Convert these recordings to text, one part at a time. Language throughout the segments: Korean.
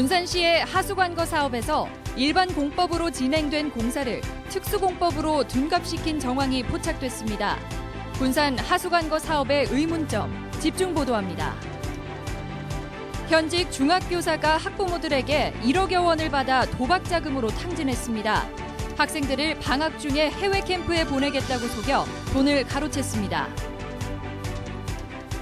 군산시의 하수관거 사업에서 일반 공법으로 진행된 공사를 특수공법으로 둔갑시킨 정황이 포착됐습니다. 군산 하수관거 사업의 의문점, 집중 보도합니다. 현직 중학교사가 학부모들에게 1억여 원을 받아 도박 자금으로 탕진했습니다. 학생들을 방학 중에 해외 캠프에 보내겠다고 속여 돈을 가로챘습니다.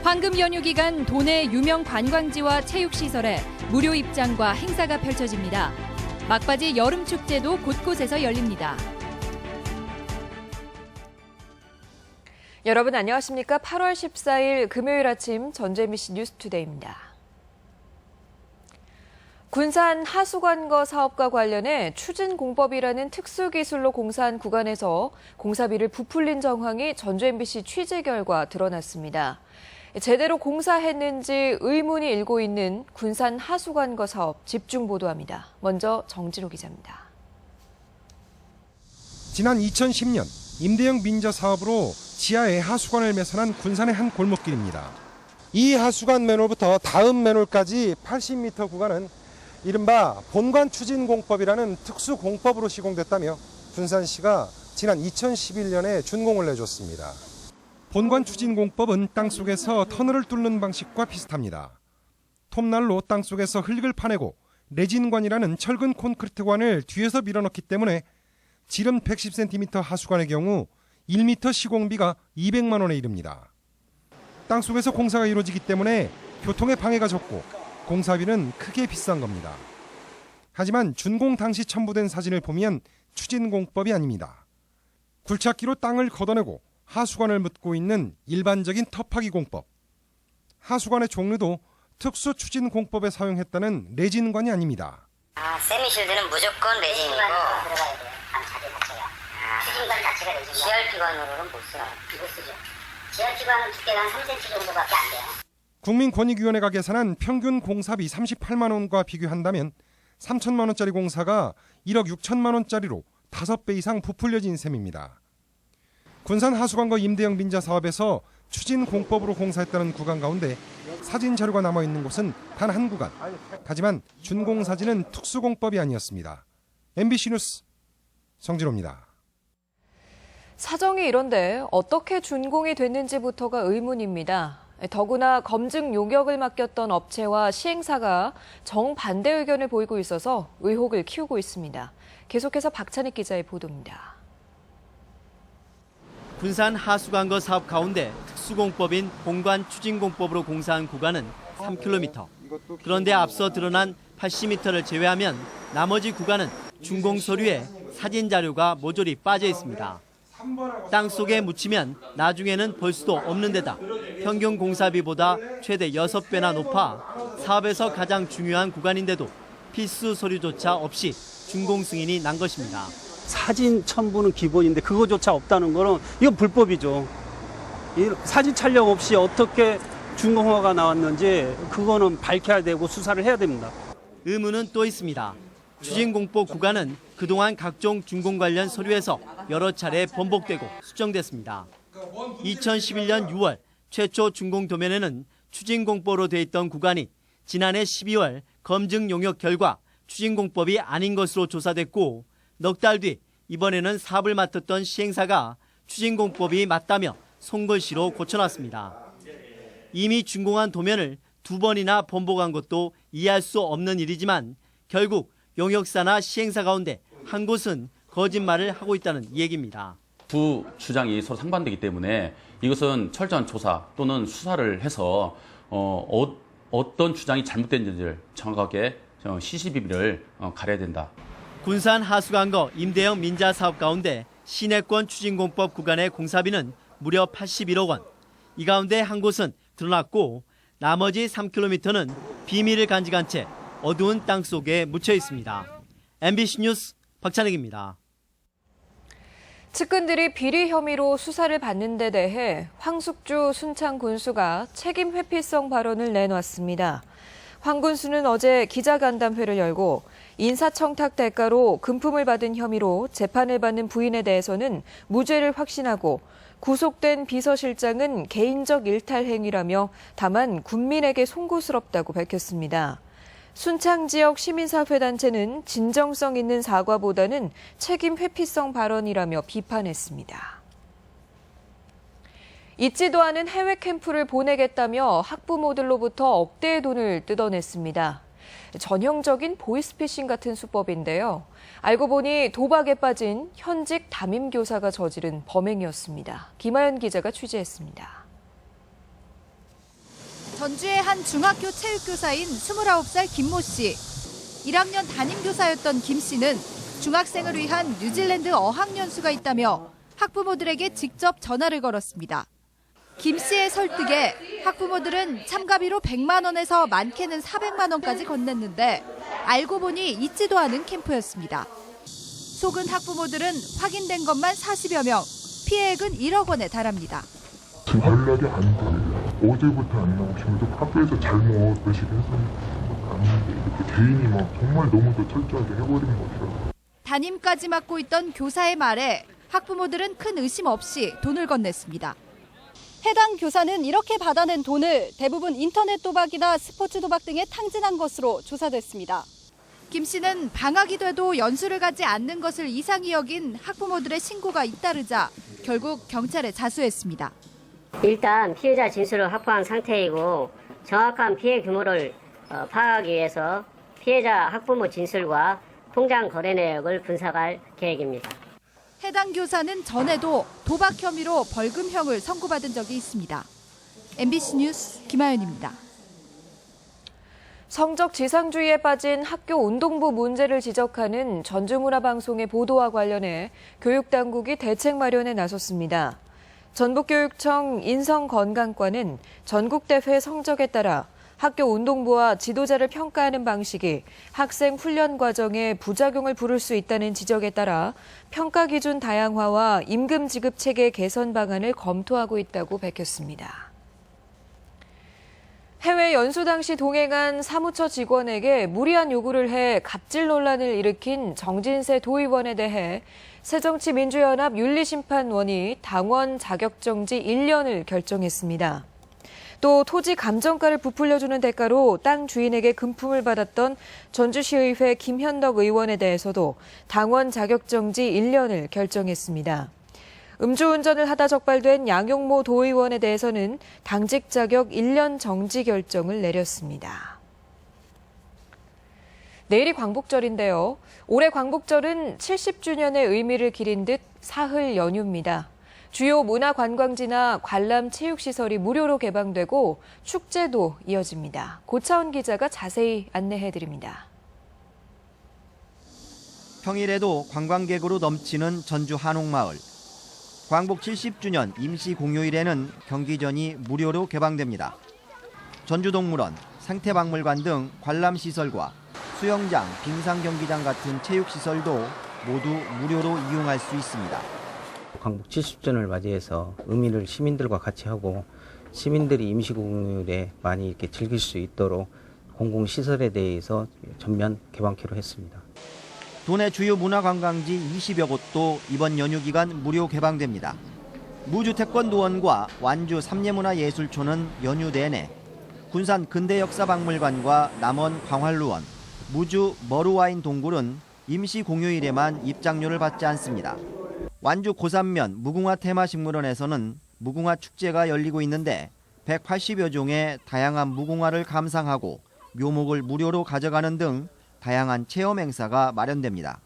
황금 연휴 기간 도내 유명 관광지와 체육시설에 무료 입장과 행사가 펼쳐집니다. 막바지 여름 축제도 곳곳에서 열립니다. 여러분 안녕하십니까? 8월 14일 금요일 아침 전주MBC 뉴스투데이입니다. 군산 하수관거 사업과 관련해 추진공법이라는 특수기술로 공사한 구간에서 공사비를 부풀린 정황이 전주MBC 취재 결과 드러났습니다. 제대로 공사했는지 의문이 일고 있는 군산 하수관거 사업 집중 보도합니다. 먼저 정진호 기자입니다. 지난 2010년 임대형 민자 사업으로 지하에 하수관을 매선한 군산의 한 골목길입니다. 이 하수관 맨홀부터 다음 맨홀까지 80m 구간은 이른바 본관 추진공법이라는 특수공법으로 시공됐다며 군산시가 지난 2011년에 준공을 내줬습니다. 본관 추진공법은 땅속에서 터널을 뚫는 방식과 비슷합니다. 톱날로 땅속에서 흙을 파내고 레진관이라는 철근 콘크리트관을 뒤에서 밀어넣기 때문에 지름 110cm 하수관의 경우 1m 시공비가 200만 원에 이릅니다. 땅속에서 공사가 이루어지기 때문에 교통에 방해가 적고 공사비는 크게 비싼 겁니다. 하지만 준공 당시 첨부된 사진을 보면 추진공법이 아닙니다. 굴착기로 땅을 걷어내고 하수관을 묻고 있는 일반적인 터파기 공법. 하수관의 종류도 특수 추진공법에 사용했다는 레진관이 아닙니다. 세미실드는 무조건 레진이고 들어가야 돼요. 자재 자체가. 추진관 자체가 레진. GRP관으로는 못 써요. 이거 쓰죠. GRP관은 두께가 한 3cm 정도밖에 안 돼요. 국민권익위원회가 계산한 평균 공사비 38만 원과 비교한다면 3천만 원짜리 공사가 1억 6천만 원짜리로 5배 이상 부풀려진 셈입니다. 군산 하수관거 임대형 민자 사업에서 추진공법으로 공사했다는 구간 가운데 사진 자료가 남아있는 곳은 단 한 구간. 하지만 준공 사진은 특수공법이 아니었습니다. MBC 뉴스 정진호입니다. 사정이 이런데 어떻게 준공이 됐는지부터가 의문입니다. 더구나 검증 용역을 맡겼던 업체와 시행사가 정반대 의견을 보이고 있어서 의혹을 키우고 있습니다. 계속해서 박찬익 기자의 보도입니다. 군산 하수관거 사업 가운데 특수공법인 본관 추진공법으로 공사한 구간은 3km. 그런데 앞서 드러난 80m를 제외하면 나머지 구간은 준공 서류에 사진 자료가 모조리 빠져 있습니다. 땅 속에 묻히면 나중에는 볼 수도 없는 데다 평균 공사비보다 최대 6배나 높아 사업에서 가장 중요한 구간인데도 필수 서류조차 없이 준공 승인이 난 것입니다. 사진 첨부는 기본인데 그거조차 없다는 거는 이건 불법이죠. 이 사진 촬영 없이 어떻게 준공허가 나왔는지 그거는 밝혀야 되고 수사를 해야 됩니다. 의문은 또 있습니다. 추진공법 구간은 그동안 각종 준공 관련 서류에서 여러 차례 번복되고 수정됐습니다. 2011년 6월 최초 준공 도면에는 추진공법으로 돼 있던 구간이 지난해 12월 검증 용역 결과 추진공법이 아닌 것으로 조사됐고 넉 달 뒤 이번에는 사업을 맡았던 시행사가 추진공법이 맞다며 손글씨로 고쳐놨습니다. 이미 준공한 도면을 2번이나 번복한 것도 이해할 수 없는 일이지만 결국 용역사나 시행사 가운데 한 곳은 거짓말을 하고 있다는 얘기입니다. 두 주장이 서로 상반되기 때문에 이것은 철저한 조사 또는 수사를 해서 어떤 주장이 잘못된지를 정확하게 시시비비를 가려야 된다. 군산 하수관거 임대형 민자 사업 가운데 시내권 추진공법 구간의 공사비는 무려 81억 원. 이 가운데 한 곳은 드러났고 나머지 3km는 비밀을 간직한 채 어두운 땅 속에 묻혀 있습니다. MBC 뉴스 박찬익입니다. 측근들이 비리 혐의로 수사를 받는 데 대해 황숙주 순창 군수가 책임 회피성 발언을 내놨습니다. 황 군수는 어제 기자간담회를 열고 인사청탁 대가로 금품을 받은 혐의로 재판을 받는 부인에 대해서는 무죄를 확신하고 구속된 비서실장은 개인적 일탈 행위라며 다만 군민에게 송구스럽다고 밝혔습니다. 순창 지역 시민사회단체는 진정성 있는 사과보다는 책임 회피성 발언이라며 비판했습니다. 잊지도 않은 해외 캠프를 보내겠다며 학부모들로부터 억대의 돈을 뜯어냈습니다. 전형적인 보이스피싱 같은 수법인데요. 알고 보니 도박에 빠진 현직 담임교사가 저지른 범행이었습니다. 김하연 기자가 취재했습니다. 전주의 한 중학교 체육교사인 29살 김모 씨. 1학년 담임교사였던 김 씨는 중학생을 위한 뉴질랜드 어학연수가 있다며 학부모들에게 직접 전화를 걸었습니다. 김 씨의 설득에 학부모들은 참가비로 100만 원에서 많게는 400만 원까지 건넸는데 알고 보니 잊지도 않은 캠프였습니다. 속은 학부모들은 확인된 것만 40여 명, 피해액은 1억 원에 달합니다. 지금 연락이 안 돼요. 어제부터 안 나오시면서 학교에서 잘못 의식해서 아닌데 이렇게 개인이 막 정말 너무도 철저하게 해버린 거죠. 담임까지 맡고 있던 교사의 말에 학부모들은 큰 의심 없이 돈을 건넸습니다. 해당 교사는 이렇게 받아낸 돈을 대부분 인터넷 도박이나 스포츠 도박 등에 탕진한 것으로 조사됐습니다. 김 씨는 방학이 돼도 연수를 가지 않는 것을 이상히 여긴 학부모들의 신고가 잇따르자 결국 경찰에 자수했습니다. 일단 피해자 진술을 확보한 상태이고 정확한 피해 규모를 파악하기 위해서 피해자 학부모 진술과 통장 거래 내역을 분석할 계획입니다. 해당 교사는 전에도 도박 혐의로 벌금형을 선고받은 적이 있습니다. MBC 뉴스 김하연입니다. 성적 지상주의에 빠진 학교 운동부 문제를 지적하는 전주문화방송의 보도와 관련해 교육당국이 대책 마련에 나섰습니다. 전북교육청 인성건강과는 전국대회 성적에 따라 학교 운동부와 지도자를 평가하는 방식이 학생 훈련 과정에 부작용을 부를 수 있다는 지적에 따라 평가 기준 다양화와 임금 지급 체계 개선 방안을 검토하고 있다고 밝혔습니다. 해외 연수 당시 동행한 사무처 직원에게 무리한 요구를 해 갑질 논란을 일으킨 정진세 도의원에 대해 새정치민주연합 윤리심판원이 당원 자격정지 1년을 결정했습니다. 또 토지 감정가를 부풀려주는 대가로 땅 주인에게 금품을 받았던 전주시의회 김현덕 의원에 대해서도 당원 자격정지 1년을 결정했습니다. 음주운전을 하다 적발된 양용모 도의원에 대해서는 당직 자격 1년 정지 결정을 내렸습니다. 내일이 광복절인데요. 올해 광복절은 70주년의 의미를 기린 듯 사흘 연휴입니다. 주요 문화관광지나 관람 체육시설이 무료로 개방되고 축제도 이어집니다. 고차원 기자가 자세히 안내해드립니다. 평일에도 관광객으로 넘치는 전주 한옥마을. 광복 70주년 임시공휴일에는 경기전이 무료로 개방됩니다. 전주동물원, 생태박물관 등 관람시설과 수영장, 빙상경기장 같은 체육시설도 모두 무료로 이용할 수 있습니다. 광복 70주년을 맞이해서 의미를 시민들과 같이 하고 시민들이 임시공휴일에 많이 이렇게 즐길 수 있도록 공공시설에 대해서 전면 개방키로 했습니다. 도내 주요 문화관광지 20여 곳도 이번 연휴 기간 무료 개방됩니다. 무주 태권도원과 완주 삼례문화예술촌은 연휴 내내, 군산 근대역사박물관과 남원 광활루원, 무주 머루와인 동굴은 임시공휴일에만 입장료를 받지 않습니다. 완주 고산면 무궁화 테마식물원에서는 무궁화 축제가 열리고 있는데 180여 종의 다양한 무궁화를 감상하고 묘목을 무료로 가져가는 등 다양한 체험 행사가 마련됩니다.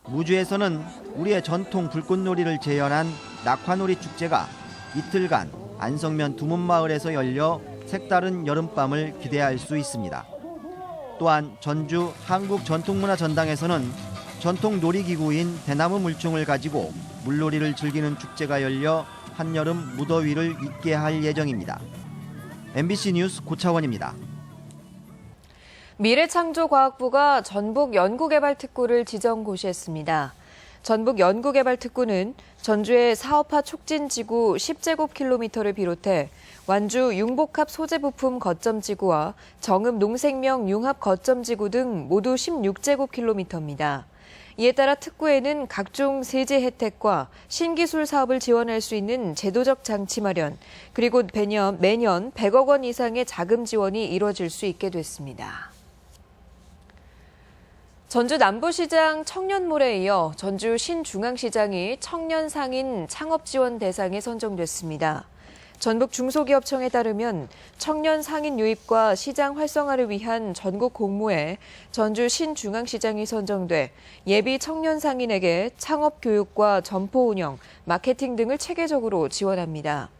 무주에서는 우리의 전통 불꽃놀이를 재현한 낙화놀이 축제가 이틀간 안성면 두문마을에서 열려 색다른 여름밤을 기대할 수 있습니다. 또한 전주 한국전통문화전당에서는 전통 놀이기구인 대나무 물총을 가지고 물놀이를 즐기는 축제가 열려 한여름 무더위를 잊게 할 예정입니다. MBC 뉴스 고차원입니다. 미래창조과학부가 전북연구개발특구를 지정고시했습니다. 전북연구개발특구는 전주의 사업화 촉진지구 10제곱킬로미터를 비롯해 완주 융복합 소재부품 거점지구와 정읍 농생명 융합 거점지구 등 모두 16제곱킬로미터입니다. 이에 따라 특구에는 각종 세제 혜택과 신기술 사업을 지원할 수 있는 제도적 장치 마련, 그리고 매년 100억 원 이상의 자금 지원이 이뤄질 수 있게 됐습니다. 전주 남부시장 청년몰에 이어 전주 신중앙시장이 청년상인 창업지원 대상에 선정됐습니다. 전북 중소기업청에 따르면 청년 상인 유입과 시장 활성화를 위한 전국 공모에 전주 신중앙시장이 선정돼 예비 청년 상인에게 창업 교육과 점포 운영, 마케팅 등을 체계적으로 지원합니다.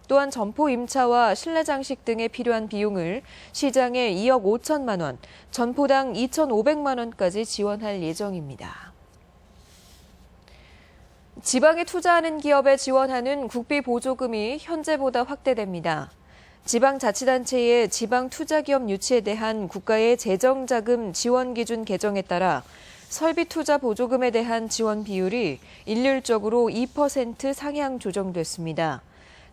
또한 점포 임차와 실내 장식 등에 필요한 비용을 시장에 2억 5천만 원, 점포당 2,500만 원까지 지원할 예정입니다. 지방에 투자하는 기업에 지원하는 국비 보조금이 현재보다 확대됩니다. 지방자치단체의 지방투자기업 유치에 대한 국가의 재정자금 지원 기준 개정에 따라 설비투자 보조금에 대한 지원 비율이 일률적으로 2% 상향 조정됐습니다.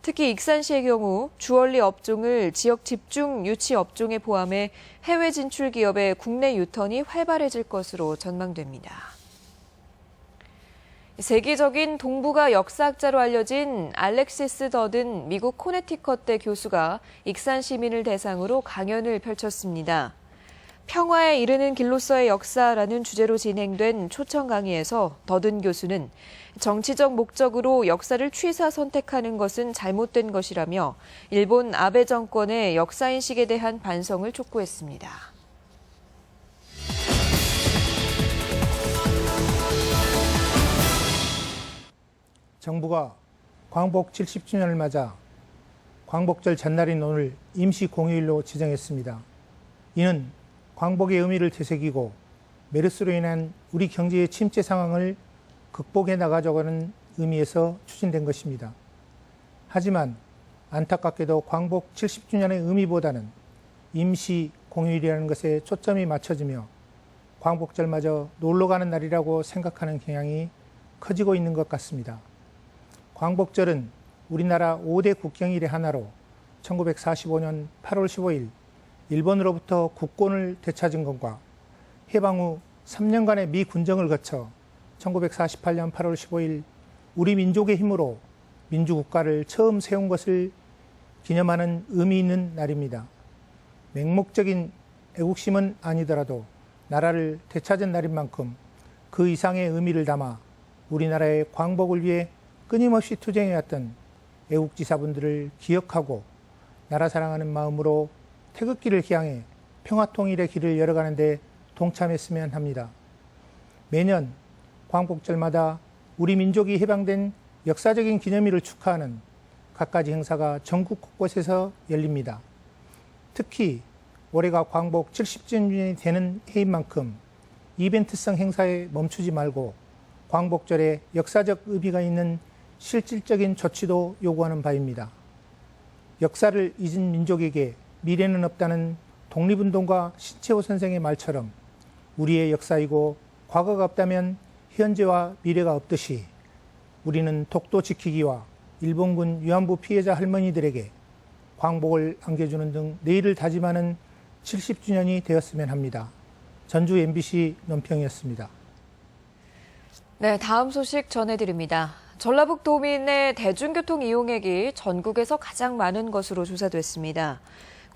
특히 익산시의 경우 주얼리 업종을 지역 집중 유치 업종에 포함해 해외 진출 기업의 국내 유턴이 활발해질 것으로 전망됩니다. 세계적인 동북아 역사학자로 알려진 알렉시스 더든 미국 코네티컷대 교수가 익산 시민을 대상으로 강연을 펼쳤습니다. 평화에 이르는 길로서의 역사라는 주제로 진행된 초청 강의에서 더든 교수는 정치적 목적으로 역사를 취사 선택하는 것은 잘못된 것이라며 일본 아베 정권의 역사인식에 대한 반성을 촉구했습니다. 정부가 광복 70주년을 맞아 광복절 전날인 오늘 임시 공휴일로 지정했습니다. 이는 광복의 의미를 되새기고 메르스로 인한 우리 경제의 침체 상황을 극복해 나가자고 하는 의미에서 추진된 것입니다. 하지만 안타깝게도 광복 70주년의 의미보다는 임시 공휴일이라는 것에 초점이 맞춰지며 광복절마저 놀러가는 날이라고 생각하는 경향이 커지고 있는 것 같습니다. 광복절은 우리나라 5대 국경일의 하나로 1945년 8월 15일 일본으로부터 국권을 되찾은 것과 해방 후 3년간의 미 군정을 거쳐 1948년 8월 15일 우리 민족의 힘으로 민주국가를 처음 세운 것을 기념하는 의미 있는 날입니다. 맹목적인 애국심은 아니더라도 나라를 되찾은 날인 만큼 그 이상의 의미를 담아 우리나라의 광복을 위해 끊임없이 투쟁해왔던 애국지사분들을 기억하고 나라 사랑하는 마음으로 태극기를 향해 평화통일의 길을 열어가는 데 동참했으면 합니다. 매년 광복절마다 우리 민족이 해방된 역사적인 기념일을 축하하는 갖가지 행사가 전국 곳곳에서 열립니다. 특히 올해가 광복 70주년이 되는 해인 만큼 이벤트성 행사에 멈추지 말고 광복절에 역사적 의미가 있는 실질적인 조치도 요구하는 바입니다. 역사를 잊은 민족에게 미래는 없다는 독립운동가 신채호 선생의 말처럼 우리의 역사이고 과거가 없다면 현재와 미래가 없듯이 우리는 독도 지키기와 일본군 위안부 피해자 할머니들에게 광복을 안겨주는 등 내일을 다짐하는 70주년이 되었으면 합니다. 전주 MBC 논평이었습니다. 네, 다음 소식 전해드립니다. 전라북 도민의 대중교통 이용액이 전국에서 가장 많은 것으로 조사됐습니다.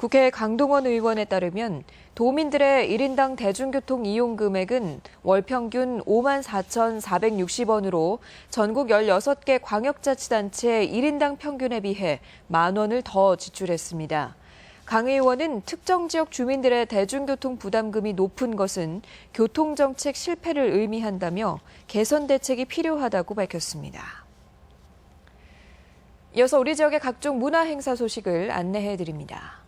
국회 강동원 의원에 따르면 도민들의 1인당 대중교통 이용 금액은 월 평균 54,460원으로 전국 16개 광역자치단체 1인당 평균에 비해 10,000원을 더 지출했습니다. 강 의원은 특정 지역 주민들의 대중교통 부담금이 높은 것은 교통정책 실패를 의미한다며 개선 대책이 필요하다고 밝혔습니다. 이어서 우리 지역의 각종 문화 행사 소식을 안내해드립니다.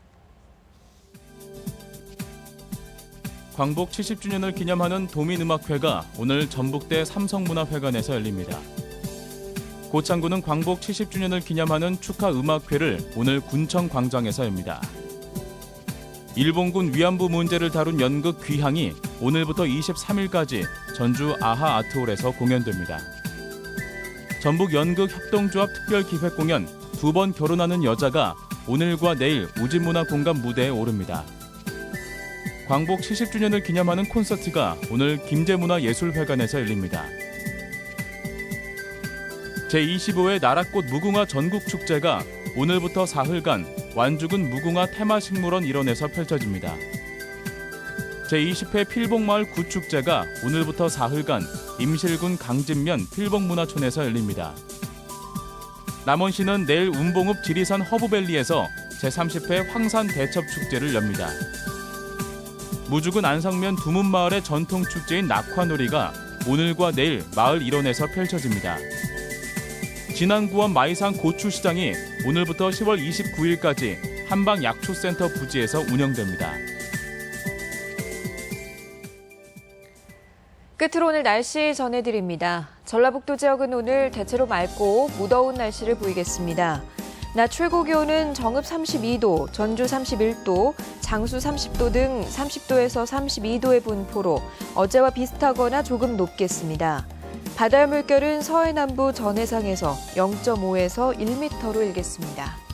광복 70주년을 기념하는 도민음악회가 오늘 전북대 삼성문화회관에서 열립니다. 고창군은 광복 70주년을 기념하는 축하음악회를 오늘 군청광장에서 엽니다. 일본군 위안부 문제를 다룬 연극 귀향이 오늘부터 23일까지 전주 아하 아트홀에서 공연됩니다. 전북 연극협동조합 특별기획공연 2번 결혼하는 여자가 오늘과 내일 우진문화공간 무대에 오릅니다. 광복 70주년을 기념하는 콘서트가 오늘 김제문화예술회관에서 열립니다. 제25회 나라꽃 무궁화 전국축제가 오늘부터 사흘간 완주군 무궁화 테마식물원 일원에서 펼쳐집니다. 제20회 필복마을 구축제가 오늘부터 사흘간 임실군 강진면 필복문화촌에서 열립니다. 남원시는 내일 운봉읍 지리산 허브밸리에서 제30회 황산 대첩축제를 엽니다. 무주군 안상면 두문마을의 전통축제인 낙화놀이가 오늘과 내일 마을 일원에서 펼쳐집니다. 진안구원 마이산 고추시장이 오늘부터 10월 29일까지 한방약초센터 부지에서 운영됩니다. 끝으로 오늘 날씨 전해드립니다. 전라북도 지역은 오늘 대체로 맑고 무더운 날씨를 보이겠습니다. 낮 최고 기온은 정읍 32도, 전주 31도, 장수 30도 등 30도에서 32도의 분포로 어제와 비슷하거나 조금 높겠습니다. 바다의 물결은 서해 남부 전해상에서 0.5에서 1m로 일겠습니다.